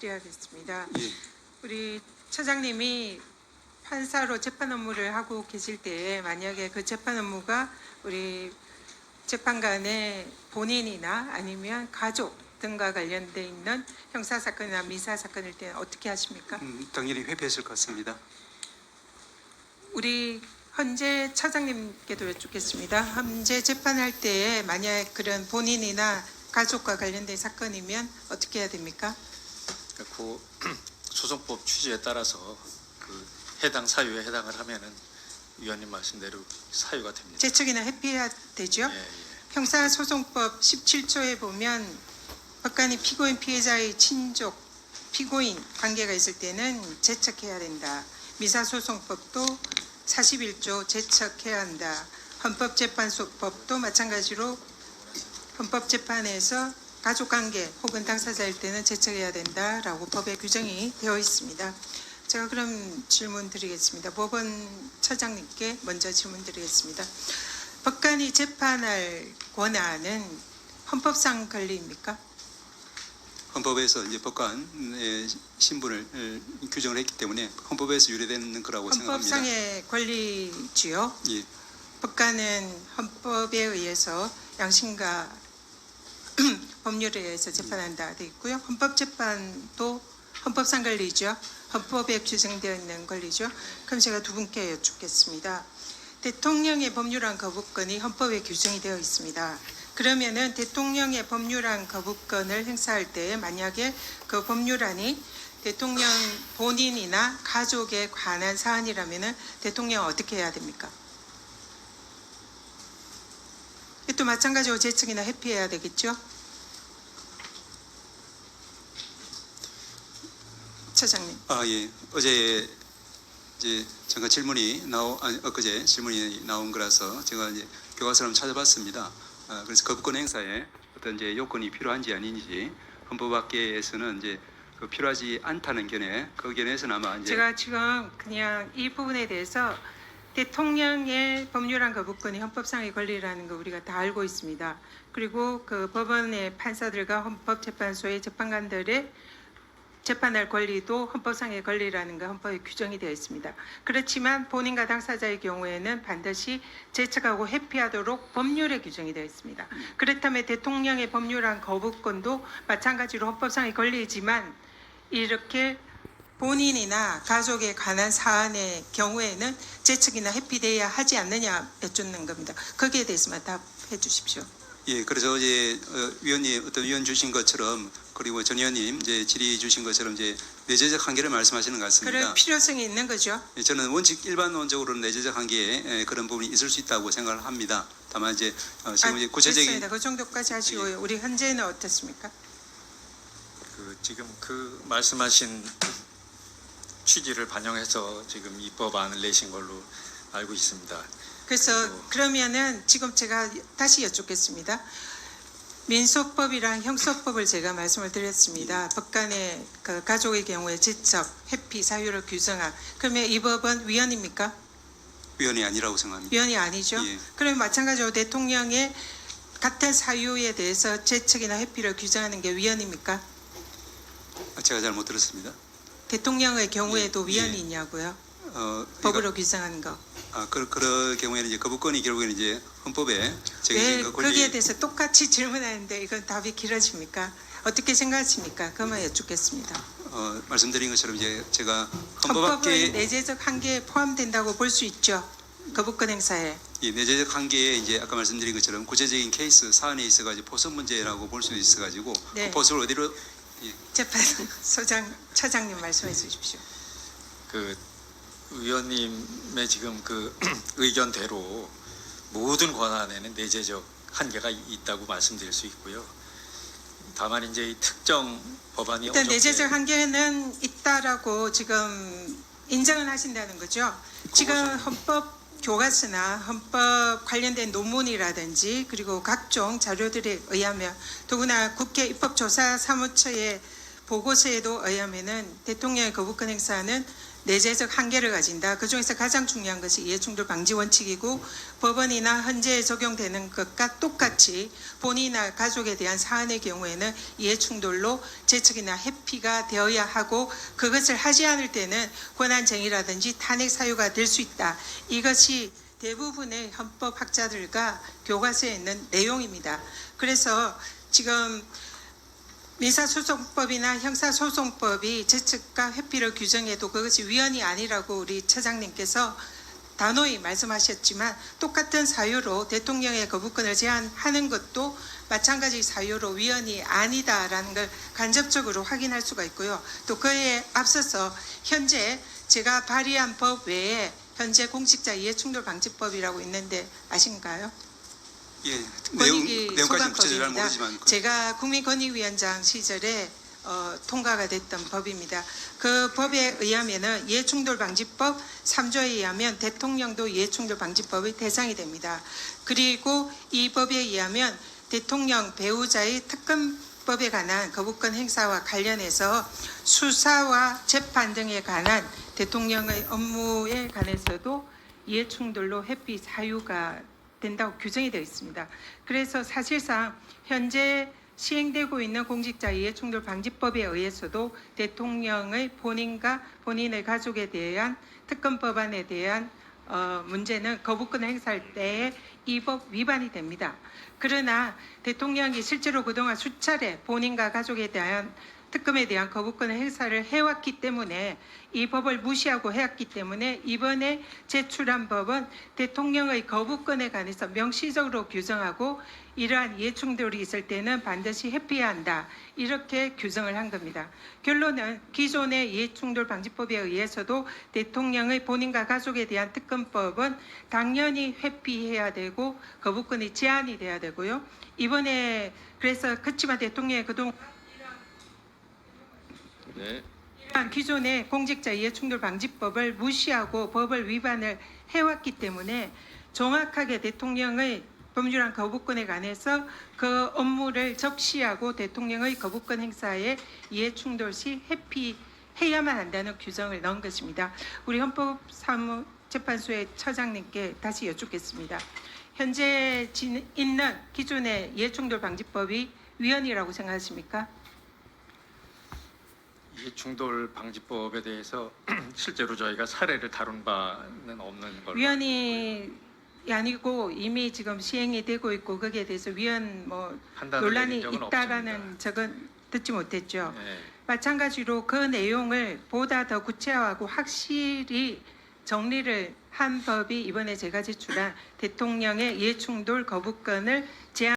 질의하겠습니다. 예. 우리 처장님이 판사로 재판 업무를 하고 계실 때에 만약에 그 재판 업무가 우리 재판관의 본인이나 아니면 가족 등과 관련돼 있는 형사 사건이나 미사 사건일 때는 어떻게 하십니까? 당연히 회피했을 것 같습니다. 우리 헌재 처장님께도 여쭙겠습니다. 헌재 재판할 때에 만약 그런 본인이나 가족과 관련된 사건이면 어떻게 해야 됩니까? 그 소송법 취지에 따라서 그 해당 사유에 해당을 하면은 위원님 말씀대로 사유가 됩니다. 재척이나 회피해야 되죠? 예, 예. 형사소송법 17조에 보면 법관이 피고인 피해자의 친족, 피고인 관계가 있을 때는 재척해야 된다. 미사소송법도 41조 재척해야 한다. 헌법재판소법도 마찬가지로 헌법재판에서 가족관계 혹은 당사자일 때는 재척해야 된다라고 법에 규정이 되어 있습니다. 제가 그럼 질문 드리겠습니다. 법원 처장님께 먼저 질문 드리겠습니다. 법관이 재판할 권한은 헌법상 권리입니까? 헌법에서 이제 법관의 신분을 규정을 했기 때문에 헌법에서 유래되는 거라고 생각합니다. 헌법상의 권리지요. 예. 법관은 헌법에 의해서 양심과 법률에 의해서 재판한다 되어 있고요. 헌법재판도 헌법상 권리죠. 헌법에 규정되어 있는 권리죠. 그럼 제가 두 분께 여쭙겠습니다. 대통령의 법률안 거부권이 헌법에 규정이 되어 있습니다. 그러면은 대통령의 법률안 거부권을 행사할 때 만약에 그 법률안이 대통령 본인이나 가족에 관한 사안이라면은 대통령 어떻게 해야 됩니까? 또 마찬가지로 재척이나 회피해야 되겠죠? 처장님. 예. 어제 이제 잠깐 엊그제 질문이 나온 거라서 제가 이제 교과서를 한번 찾아봤습니다. 그래서 거부권 행사에 어떤 이제 요건이 필요한지 아닌지 헌법학계에서는 이제 그 필요하지 않다는 견해, 그 견해에서는 아마 이제 제가 지금 그냥 이 부분에 대해서 대통령의 법률안 거부권이 헌법상의 권리라는 거 우리가 다 알고 있습니다. 그리고 그 법원의 판사들과 헌법재판소의 재판관들의 재판할 권리도 헌법상의 권리라는 거 헌법에 규정이 되어 있습니다. 그렇지만 본인과 당사자의 경우에는 반드시 재척하고 회피하도록 법률에 규정이 되어 있습니다. 그렇다면 대통령의 법률안 거부권도 마찬가지로 헌법상의 권리이지만 이렇게 본인이나 가족에 관한 사안의 경우에는 재척이나 회피돼야 하지 않느냐 여쭙는 겁니다. 거기에 대해서만 답해 주십시오. 예, 그래서 이제 위원님 어떤 위원 주신 것처럼 그리고 전 의원님 이제 질의 주신 것처럼 이제 내재적 한계를 말씀하시는 것 같습니다. 그럴 필요성이 있는 거죠. 예, 저는 일반론적으로는 내재적 한계에 그런 부분이 있을 수 있다고 생각을 합니다. 다만 이제 지금 이제 구체적인 됐습니다. 그 정도까지 하시고요. 우리 현재는 어떻습니까? 그 지금 그 말씀하신 취지를 반영해서 지금 이 법안을 내신 걸로 알고 있습니다. 그래서 그러면은 지금 제가 다시 여쭙겠습니다. 민소법이랑 형소법을 제가 말씀을 드렸습니다. 법관의 그 가족의 경우에 재척, 회피 사유를 규정한. 그러면 이 법은 위헌입니까? 위원이 아니라고 생각합니다. 위헌이 아니죠. 예. 그러면 마찬가지로 대통령의 같은 사유에 대해서 재척이나 회피를 규정하는 게 위헌입니까? 제가 잘 못 들었습니다. 대통령의 경우에도 예. 위헌이 있냐고요? 법으로 규정하는 거. 그럴 경우에는 이제 거부권이 결국에는 이제 헌법에 왜 정해진 그 권리. 거기에 대해서 똑같이 질문하는데 이건 답이 길어집니까? 어떻게 생각하십니까? 그만 여쭙겠습니다. 말씀드린 것처럼 이제 제가 헌법은 헌법학계 내재적 한계에 포함된다고 볼 수 있죠. 거부권 행사에. 이 내재적 한계에 이제 아까 말씀드린 것처럼 구체적인 케이스 사안에 있어가지고 포섭 문제라고 볼 수 있어가지고 네. 그 포섭을 어디로 재판소장 처장님 말씀해 주십시오. 그 의원님의 지금 그 의견대로 모든 권한에는 내재적 한계가 있다고 말씀드릴 수 있고요. 다만 이제 이 특정 법안이 일단 어저께 내재적 한계는 있다라고 지금 인정을 하신다는 거죠. 지금 헌법 교과서나 헌법 관련된 논문이라든지 그리고 각종 자료들에 의하면 더구나 국회 입법조사사무처의 보고서에도 의하면은 대통령의 거부권 행사는 내재적 한계를 가진다. 그중에서 가장 중요한 것이 이해충돌 방지 원칙이고 법원이나 헌재에 적용되는 것과 똑같이 본인이나 가족에 대한 사안의 경우에는 이해충돌로 재척이나 회피가 되어야 하고 그것을 하지 않을 때는 권한쟁의라든지 탄핵 사유가 될 수 있다. 이것이 대부분의 헌법학자들과 교과서에 있는 내용입니다. 그래서 지금 민사소송법이나 형사소송법이 재측과 회피를 규정해도 그것이 위헌이 아니라고 우리 처장님께서 단호히 말씀하셨지만 똑같은 사유로 대통령의 거부권을 제한하는 것도 마찬가지 사유로 위헌이 아니다라는 걸 간접적으로 확인할 수가 있고요. 또 그에 앞서서 현재 제가 발의한 법 외에 현재 공직자 이해충돌 방지법이라고 있는데 아신가요? 예, 권익위 내용까지는 구체적으로 잘 소관법입니다. 모르지만 제가 국민권익위원장 시절에 통과가 됐던 법입니다. 그 법에 의하면은 이해충돌방지법 3조에 의하면 대통령도 이해충돌방지법의 대상이 됩니다. 그리고 이 법에 의하면 대통령 배우자의 특검법에 관한 거부권 행사와 관련해서 수사와 재판 등에 관한 대통령의 업무에 관해서도 이해충돌로 회피 사유가 된다고 규정이 되어 있습니다. 그래서 사실상 현재 시행되고 있는 공직자 이해충돌 방지법에 의해서도 대통령의 본인과 본인의 가족에 대한 특검 법안에 대한 문제는 거부권 행사할 때에 이 법 위반이 됩니다. 그러나 대통령이 실제로 그동안 수차례 본인과 가족에 대한 특검에 대한 거부권 행사를 해왔기 때문에 이 법을 무시하고 해왔기 때문에 이번에 제출한 법은 대통령의 거부권에 관해서 명시적으로 규정하고 이러한 이해충돌이 있을 때는 반드시 회피해야 한다. 이렇게 규정을 한 겁니다. 결론은 기존의 이해충돌 방지법에 의해서도 대통령의 본인과 가족에 대한 특검법은 당연히 회피해야 되고 거부권이 제한이 돼야 되고요. 이번에 그래서 그렇지만 대통령의 그동안 네. 이러한 기존의 공직자 이해충돌 방지법을 무시하고 법을 위반을 해왔기 때문에 정확하게 대통령의 법률안 거부권에 관해서 그 업무를 적시하고 대통령의 거부권 행사에 이해충돌 시 회피해야만 한다는 규정을 넣은 것입니다. 우리 헌법사무재판소의 처장님께 다시 여쭙겠습니다. 현재 있는 기존의 이해충돌 방지법이 위헌이라고 생각하십니까? 이해충돌 방지법에 대해서 실제로 저희가 사례를 다룬 바는 없는 걸로. 위헌이 아니고 이미 지금 시행이 되고 있고 거기에 대해서 위헌 판단을 논란이 내린 적은 있다라는 없습니다. 적은 듣지 못했죠. 네. 마찬가지로 그 내용을 보다 더 구체화하고 확실히 정리를 한 법이 이번에 제가 제출한 대통령의 이해충돌 거부권을 제한